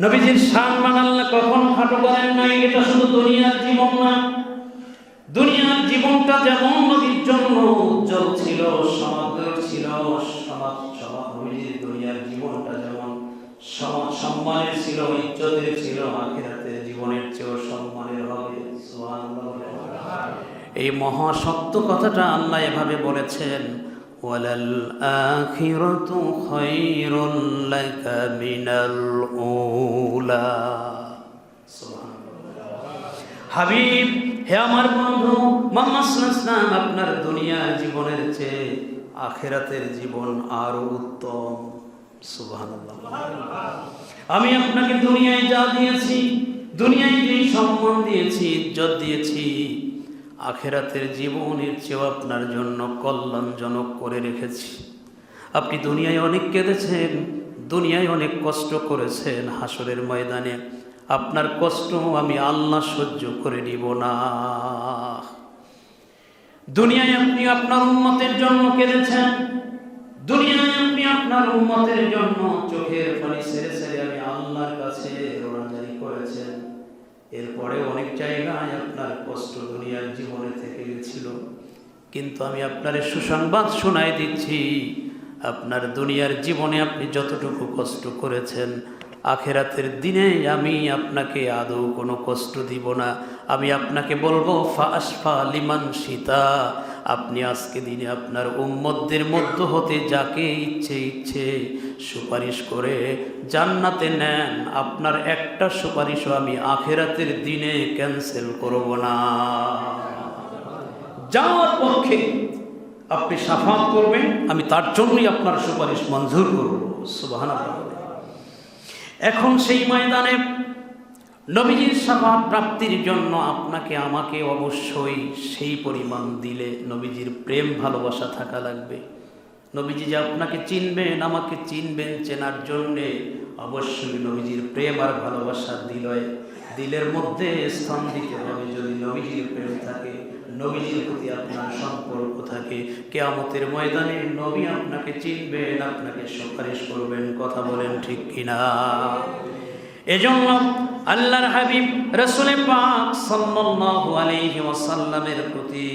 নবীজির সম্মান আল্লাহ কখনো খাটো করেন নাই। এটা শুধু দুনিয়ার জীবন না, দুনিয়ার জীবনটা যেমন নবীর জন্য উজ্জ্বল ছিল, সমগ্র ছিল, নবীজির দুনিয়ার জীবনটা যেমন সম্মানের ছিল, ইজ্জতের ছিল, আখিরাতের জীবনের চেয়েও সম্মানের হবে। সুবহানাল্লাহ। এই মহা সত্য কথাটা আল্লাহ এভাবে বলেছেন, ওয়ালাল আখিরাতু খায়রুল লাকা মিনাল উলা। সুবহানাল্লাহ। হাবিব, হে আমার বন্ধু মুহাম্মদ সাল্লাল্লাহু আলাইহি ওয়াসাল্লাম, আপনার দুনিয়ার জীবনের চেয়ে আখিরাতের জীবন আরো উত্তম। সুবহানাল্লাহ। আমি আপনাকে দুনিয়ায় যা দিয়েছি, দুনিয়ায় যে সম্মান দিয়েছি, ইজ্জত দিয়েছি, আখিরাতের জীবনের চেয়েও আপনার জন্য কল্যাণজনক করে রেখেছি। আপনি দুনিয়ায় অনেক কেঁদেছেন, দুনিয়ায় অনেক কষ্ট করেছেন, হাসরের ময়দানে আপনার কষ্ট আমি আল্লাহ সহ্য করে নিব না। দুনিয়ায় আপনি আপনার উম্মতের জন্য কেঁদেছেন, দুনিয়ায় আপনি আপনার উম্মতের জন্য চোখের পানি ছেড়ে ছেড়ে আমি আল্লাহর কাছে রোনাজারি করেছেন। এরপরে অনেক জায়গায় আপনার কষ্ট দুনিয়ার জীবনে থেকে গেছিল, কিন্তু আমি আপনার সুসংবাদ শোনাই দিচ্ছি, আপনার দুনিয়ার জীবনে আপনি যতটুকু কষ্ট করেছেন, আখিরাতের দিনে আমি আপনাকে আদৌ কোনো কষ্ট দিব না। আমি আপনাকে বলবো ফাসফা লিমান শিতা, আপনি আজকে দিনে আপনার উম্মতদের মধ্য হতে যাকে ইচ্ছে সুপারিশ করে জান্নাতে নেন। আপনার একটা সুপারিশও আমি আখিরাতের দিনে ক্যান্সেল করব না। যার পক্ষে আপনি শাফাত করবেন, আমি তার জন্যই আপনার সুপারিশ মঞ্জুর করব। সুবহানাল্লাহ। এখন সেই ময়দানে নবীজির শাফাত প্রাপ্তির জন্য আপনাকে আমাকে অবশ্যই সেই পরিমাণ দিলে নবীজির প্রেম ভালোবাসা থাকা লাগবে। নবীজি যে আপনাকে চিনবেন, আমাকে চিনবেন, চেনার জন্যে অবশ্যই নবীজির প্রেম আর ভালোবাসা দিলের মধ্যে স্থান দিতে হবে। যদি নবীজির প্রেম থাকে, নবীজির প্রতি আপনার সম্পর্ক থাকে, কিয়ামতের ময়দানে নবী আপনাকে চিনবেন, আপনাকে সুপারিশ করবেন। কথা বলেন ঠিক কিনা? এজন্য আল্লাহর হাবিব রাসূল পাক সাল্লাল্লাহু আলাইহি ওয়াসাল্লামের প্রতি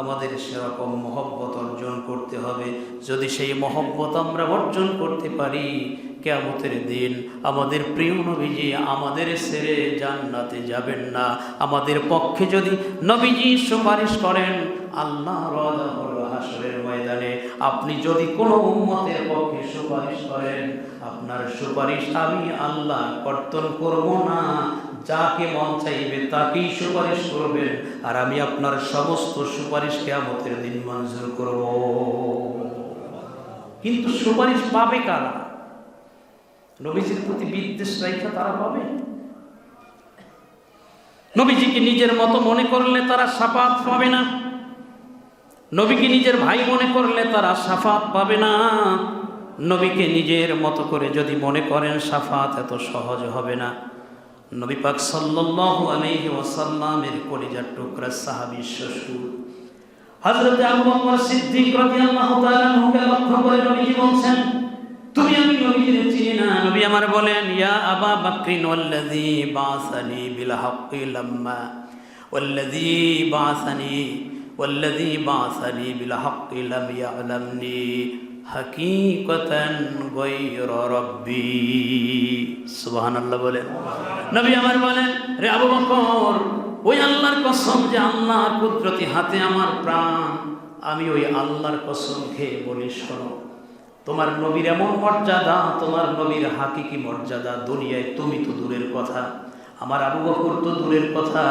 আমাদের সেরকম মহব্বত অর্জন করতে হবে। যদি সেই মহব্বত আমরা অর্জন করতে পারি, কিয়ামতের দিন আমাদের প্রিয় নবীজি আমাদের ছেড়ে জান্নাতে যাবেন না। আমাদের পক্ষে যদি নবীজি সুপারিশ করেন, আল্লাহ রাজা হলো হাসরের ময়দানে। আপনি যদি কোনো উম্মতের পক্ষে সুপারিশ করেন, আপনার সুপারিশ আমি আল্লাহ কর্তন করব না। যাকে মন চাইবে তাকেই সুপারিশ করবেন, আর আমি আপনার সমস্ত সুপারিশ কিয়ামতের দিন মঞ্জুর করব। কিন্তু সুপারিশ পাবে কারা? নবীজির প্রতি বিদ্বেষ রাখা তারা পাবে? নবীজিকে নিজের মতো মনে করলে তারা শাফাত পাবে না। নবীকে নিজের ভাই মনে করলে তারা শাফাত পাবে না। নবীকে নিজের মতো করে যদি মনে করেন, শাফাত এত সহজ হবে না। নবী পাক সাল্লাল্লাহু আলাইহি ওয়াসাল্লামের কলিজার টুকরা সাহাবী শ্বশুর হযরত আবু বকর সিদ্দিক রাদিয়াল্লাহু তাআলা আনহুকে লক্ষ্য করে নবীজি বলছেন, তুমি আমি নবীকে চিনি না। নবী আমার বলেন, ইয়া আবা বকরিন ওয়াল্লাযী বাআসানি বিল হাক্কি লাম্মা ওয়াল্লাযী বাআসানি বিল হাক্কি লাম ইয়ালামনি হাকিকাতান গায়রা রাব্বি। সুবহানাল্লাহ বলেন। নবী আমার বলেন, রে আবু বকর, ওই আল্লাহর কসম যে আল্লাহর কুদরতি হাতে আমার প্রাণ, আমি ওই আল্লাহর কসম খেয়ে বলি, শোনো, তোমার নবীর এমন মর্যাদা, তোমার নবীর হাকিকি মর্যাদা দুনিয়ায় তুমি তো দূরের কথা, আমার আবু বকর তো দূরের কথা,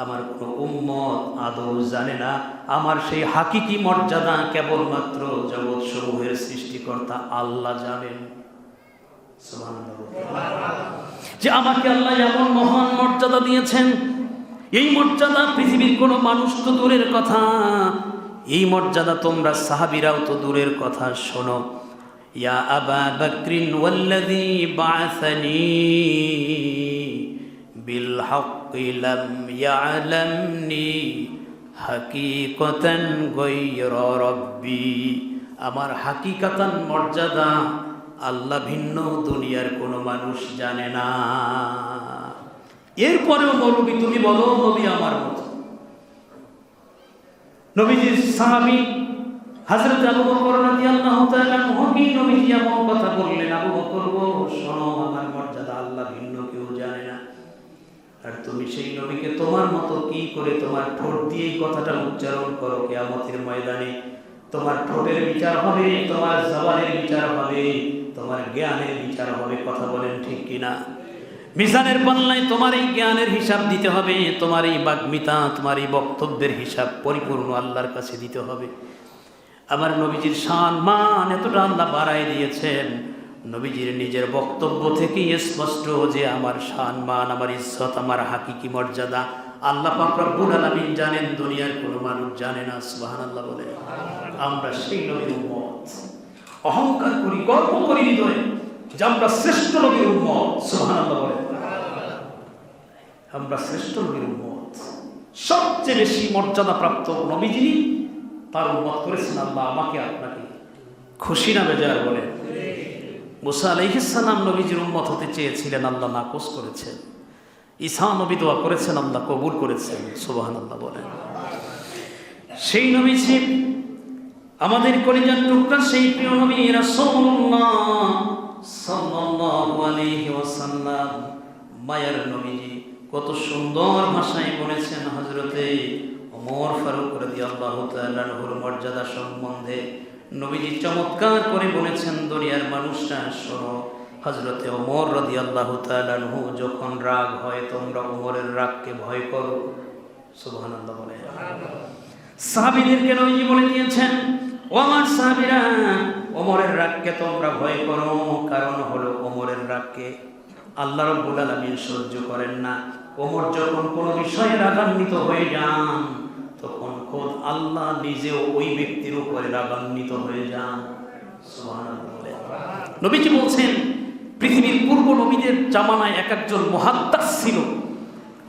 আমার কোনো উম্মত আদৌ জানে না। আমার সেই হাকিকি মর্যাদা কেবলমাত্র জগৎ সমূহের সৃষ্টিকর্তা আল্লাহ জানেন। যে আমাকে আল্লাহ এমন মহান মর্যাদা দিয়েছেন, এই মর্যাদা পৃথিবীর কোনো মানুষ তো দূরের কথা, এই মর্যাদা তোমরা সাহাবীরাও তো দূরের কথা। শোনো, ইয়া আবা বকরিন ওয়াল্লাযী বাআসানি বিল হাক্কি লাম ইয়ালামনি হাকিকাতান গায়রা রাব্বি। আমার হাকিকাতান মর্যাদা আল্লাহ ভিন্ন দুনিয়ার কোনো মানুষ জানে না। এরপরেও মৌলবী তুমি বলো নবী আমার মতো। নবীজির সাহাবী হযরত আবু বকর রাদিয়াল্লাহু তাআলা আনহু নবীজি এমন কথা বললেন, আবু বকর শোনো, আমার মর্যাদা আল্লাহ ভিন্ন কেউ জানে না। আর তুমি সেই নবীকে তোমার মতো কি করে তোমার ঠোঁট দিয়ে এই কথাটা উচ্চারণ করো, কিয়ামতের ময়দানে তোমার ঠোঁটের বিচার হবে, তোমার জবানের বিচার হবে, তোমার জ্ঞানের বিচার হবে। কথা বলেন ঠিক কিনা? মিজানের পাল্লায় তোমার এই জ্ঞানের হিসাব দিতে হবে, তোমার এই বাগ্মিতা, তোমার এই বক্তব্যের হিসাব পরিপূর্ণ আল্লাহর কাছে দিতে হবে। আমার নবীজির শান মান এতটা আল্লাহ বাড়াই দিয়েছেন, নবীজির নিজের বক্তব্য থেকেই স্পষ্ট যে আমার শান মান, আমার ইজ্জত, আমার হাকিকি মর্যাদা আল্লাহ পাক রব্বুল আলামিন জানেন, দুনিয়ার কোনো মানুষ জানে না। সুবহানাল্লাহ বলে। আমরা সেই নবীর উম্মত। অহংকার করি, গর্ব করি হৃদয়ে যে আমরা শ্রেষ্ঠ নবীর উম্মত। সুবহানাল্লাহ বলে। আমরা শ্রেষ্ঠ নবীর উম্মত। সবচেয়ে বেশি মর্যাদা প্রাপ্ত নবী যিনি, তার উম্মত করেছেন আল্লাহ আমাকে আপনাকে। খুশি না বেজার বলে? মুসা আলাইহিস সালাম নবীজির উম্মত হতে চেয়েছিলেন, আল্লাহ নাকচ করেছেন। ঈসা নবী দোয়া করেছেন, আল্লাহ কবুল করেছেন। সুবহানাল্লাহ বলেন। সেই নবীজি আমাদের কলিজার টুকরা, সেই প্রিয় নবী রাসূলুল্লাহ সাল্লাল্লাহু আলাইহি ওয়াসাল্লাম, মায়ার নবীজি কত সুন্দর ভাষায় বলেছেন হযরতে ওমর ফারুক রাদিয়াল্লাহু তাআলা আনহুর মর্যাদা সম্বন্ধে। নবীজি চমৎকার করে বলেছেন, দুনিয়ার মানুষরা শোনো, হযরতে ওমর রাদিয়াল্লাহু তাআলা আনহু যখন রাগ হয় তোমরা ওমরের রাগকে ভয় করো। সুবহানাল্লাহ বলে। সাহাবীদেরকে নবীজি বলে দিয়েছেন, ও আমার সাহাবীরা, ওমরের রাগকে তোমরা ভয় করো, কারণ হলো ওমরের রাগকে আল্লাহ রাব্বুল আলামিন সহ্য করেন না। ওমর যখন কোনো বিষয়ে রাগান্বিত হয়ে যান তখন খোদ আল্লাহ নিজেও ওই ব্যক্তির উপরে রাগান্বিত হয়ে যান। সুবহানাল্লাহ বলে। নবীজি বলছেন, পৃথিবীর পূর্ব নবীদের জামানায় এক একজন মুহাদ্দাস ছিল,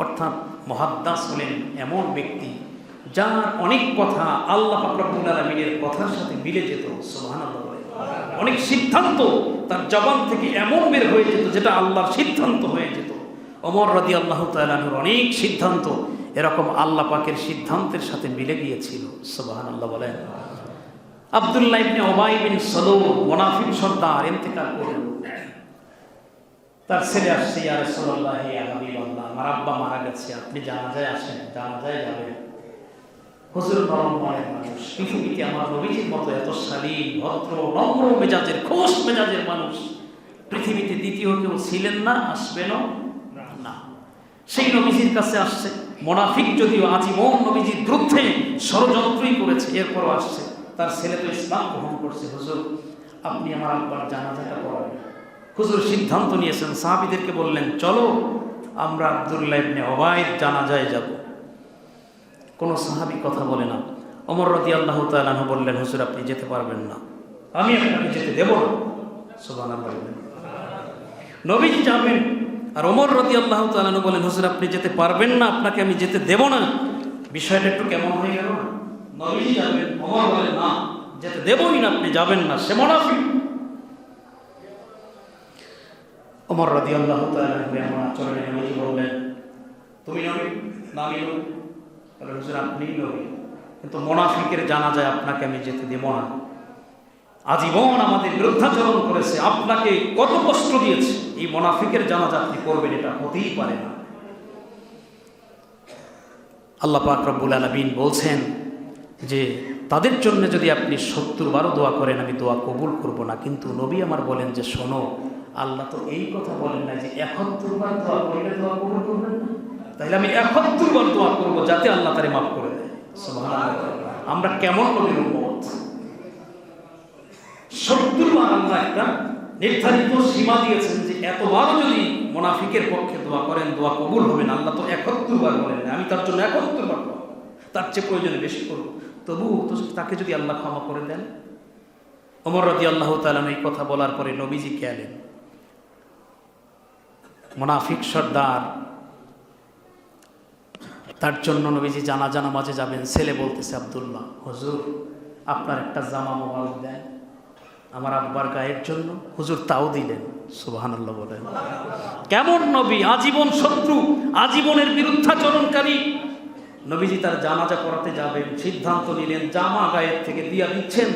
অর্থাৎ মুহাদ্দাস হলেন এমন ব্যক্তি যার অনেক কথা আল্লাহ পাক রব্বুল আলামিনের কথার সাথে মিলে যেত। সুবহানাল্লাহ বলে। অনেক সিদ্ধান্ত তার জবান থেকে এমন বের হয়ে যেত যেটা আল্লাহর সিদ্ধান্ত হয়ে যেত। ওমর রাদিয়াল্লাহু তাআলা আনহুর অনেক সিদ্ধান্ত এরকম আল্লাহ পাকের সিদ্ধান্তের সাথে মিলে গিয়েছিল। সুবহানাল্লাহ বলেন। আব্দুল্লাহ ইবনে উবাই বিন সালুল মুনাফিক সর্দার ইন্তেকাল করলেন। তার ছেলে আসছে, ইয়া রাসূলুল্লাহ, ইয়া হাবিবাল্লাহ, আমার আব্বা মারা গেছে, আপনি জানাজায় আসেন, জানাজায় যাবেন। হুজুর নরম মনের মানুষ, পৃথিবীতে আমার নবীজির মতো এত শালীন, ভদ্র, নম্র মেজাজের, খোশ মেজাজের মানুষ পৃথিবীতে দ্বিতীয় কেউ ছিলেন না, আসবেনও না। সেই নবীজির কাছে আসছে। মুনাফিক যদিও আজীবন নবীজির বিরুদ্ধে ষড়যন্ত্রই করেছে, এরপরও আসছে। তার ছেলে তো ইসলাম গ্রহণ করছে, হুজুর আপনি আমার আব্বার জানাজাটা পড়াবেন। হুজুর সিদ্ধান্ত নিয়েছেন, সাহাবীদেরকে বললেন, চলো আমরা আব্দুল্লাহ ইবনে উবাইর জানাজায় যাব। কোনো সাহাবী কথা বলে না। ওমর রাদিয়াল্লাহু তাআলা আনহু বললেন, হুজুর আপনি যেতে পারবেন না, আমি আপনাকে যেতে দেব না। সুবহানাল্লাহ। নবীজি যাবেন আর ওমর রাদিয়াল্লাহু তাআলা আনহু বলেন, হুজুর আপনি যেতে পারবেন না, আপনাকে আমি যেতে দেব না। বিষয়টা একটু কেমন হয়ে গেল না? নবীজি যাবেন, ওমর বলেন না, যেতে দেবই না, আপনি যাবেন না, সে মুনাফিক। ওমর রাদিয়াল্লাহু তাআলা আনহু এমন আচরণে নবীজি বললেন, তুমি নবী না আমি নবী? বলে, হুজুর আপনিই নবী, কিন্তু মুনাফিকের জানাজায় আপনাকে আমি যেতে দেব না। আজীবন আমাদের বিরুদ্ধাচরণ করেছে, আপনাকে কত কষ্ট দিয়েছে, এই মুনাফিকের জানাজা আপনি করবেন, এটা হতেই পারে না। আল্লাহ পাক রব্বুল আলামিন বলছেন যে তাদের জন্য যদি আপনি 70 বারও দোয়া করেন আমি দোয়া কবুল করব না। কিন্তু নবী আমার বলেন যে শোনো, আল্লাহ তো এই কথা বলেন না যে 71 বার দোয়া করলে দোয়া কবুল করবেন না, তাহলে আমি 71 বার দোয়া করব যাতে আল্লাহ তারে মাফ করে দেয়। সুবহানাল্লাহ। আমরা কেমন নবীর উম্মত! 70 বার আল্লাহ একটা নির্ধারিত সীমা দিয়েছেন যে এতবারও যদি মুনাফিকের পক্ষে দোয়া করেন দোয়া কবুল হবে না। আল্লাহ তো 71 বার বলেন না, আমি তার জন্য 71 বার দোয়া, তার চেয়ে প্রয়োজনে বেশি করব। তবু তো তাকে যদি আল্লাহ ক্ষমা করে দেন। ওমর রাদিয়াল্লাহু তাআলা এই কথা বলার পরে নবীজি গেলেন। মুনাফিক সর্দার, তার জন্য নবীজি জানাজা নামাজে যাবেন। ছেলে বলতেছে, আব্দুল্লাহ হুজুর আপনার একটা জামা মোবারক দেন। আমার আব্বার গায়ের জন্য। হুজুর তাও দিলেন। সুবহানাল্লাহ বলেন। কেমন নবী! আজীবন শত্রু, আজীবনের বিরুদ্ধাচরণকারী। নবীজি তার জানাজা করাতে যাবেন, সিদ্ধান্ত নিলেন জামা গায়ের থেকে দিয়া দিচ্ছেন।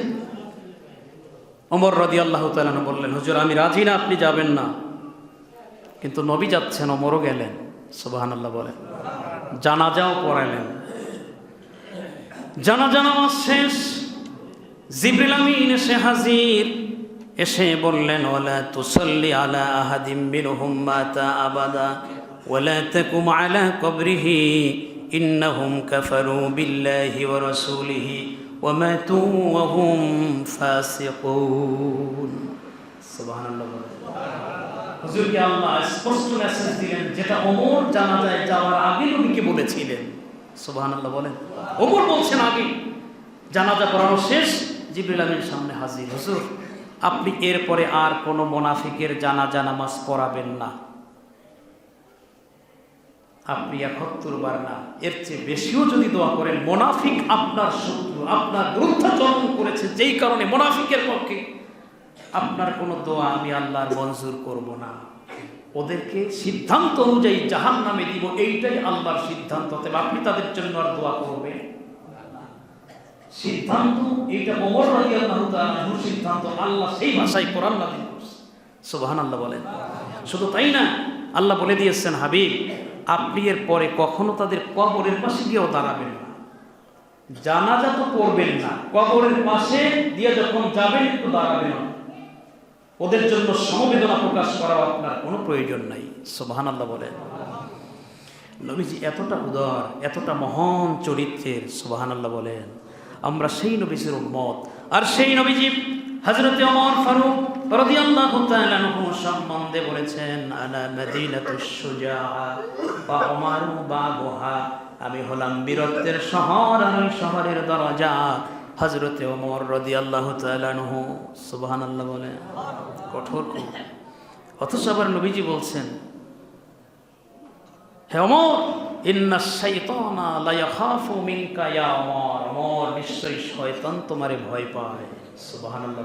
ওমর রাদিয়াল্লাহু তাআলা বললেন, হুজুর আমি রাজি না, আপনি যাবেন না। কিন্তু নবী যাচ্ছেন, ওমরও গেলেন। সুবহানাল্লাহ বলেন। জানাজাও পড়ালেন। জানাজা নামাজ শেষ, জিবরিল আমিন এসে হাজির। এসে বললেন, ওয়ালা তুসাল্লি আলা আহাদিম মিনহুম মাতা আবাদা ওয়ালা তাকুম আলা কবরিহি ইন্নাহুম কাফারু বিল্লাহি ওয়া রাসূলিহি ওয়া মাতু ওয়া হুম ফাসিকুন। সুবহানাল্লাহ। হুজুরকে আল্লাহ স্পষ্ট মেসেজ দিলেন, যেটা ওমর জানাজায় যাওয়ার আগে নবীকে বলেছিলেন। সুবহানাল্লাহ বলেন। ওমর বলছেন আগে, জানাজা পড়ানো শেষ, জিবরিল আমিন সামনে হাজির। হুজুর আপনি এরপরে আর কোনো মুনাফিকের জানাজা নামাজ পড়াবেন না। আপনি ৭১ বার না, এর চেয়ে বেশিও যদি দোয়া করেন, মুনাফিক আপনার শত্রু, আপনার বিরুদ্ধাচরণ করেছে, যেই কারণে মুনাফিকের পক্ষে আপনার কোনো দোয়া আমি আল্লাহর মঞ্জুর করব না। ওদেরকে সিদ্ধান্ত অনুযায়ী জাহান্নামে দিব, এইটাই আল্লাহর সিদ্ধান্ত। তবে আপনি তাদের জন্য আর দোয়া করবেন সিদ্ধান্ত এইটা ওমর রাদিয়াল্লাহু তাআলার সিদ্ধান্ত। আল্লাহ সেই ভাষায় কোরআন নাযিল করেছেন। সুবহানাল্লাহ বলেন। শুধু তাই না, আল্লাহ বলে দিয়েছেন, হাবিব আপনি এর পরে কখনো তাদের কবরের পাশে গিয়েও দাঁড়াবেন না। জানাজা তো পড়বেন না, কবরের পাশে দিয়ে যখন যাবেন একটু দাঁড়াবেন না। ওদের জন্য সমবেদনা প্রকাশ করার আপনার কোনো প্রয়োজন নাই। সুবহানাল্লাহ বলেন। নবীজি এতটা উদার, এতটা মহান চরিত্রের। সুবহানাল্লাহ বলেন। আমরা সেই নবীজির উম্মত। আর সেই নবীজি হযরত ওমর ফারুক রাদিয়াল্লাহু তাআলা আনহু সম্বন্ধে বলেছেন, আনা মাদিনাতুশ শুজাআ ওয়া উমারু বাবুহা। আমি হলাম বীরত্বের শহর, আর ওই শহরের দরজা হযরত ওমর রাদিয়াল্লাহু তাআলা আনহু। সুবহানাল্লাহ বলেন। কঠোর খুব। অথচ আবার নবীজি বলছেন, হে ওমর ইন্নাশ শাইতানা লা ইয়াখাফু মিনকা ইয়া ওমর। ওমর নিশ্চয়ই শয়তান তোমারে ভয় পায়। সুবহানাল্লাহ।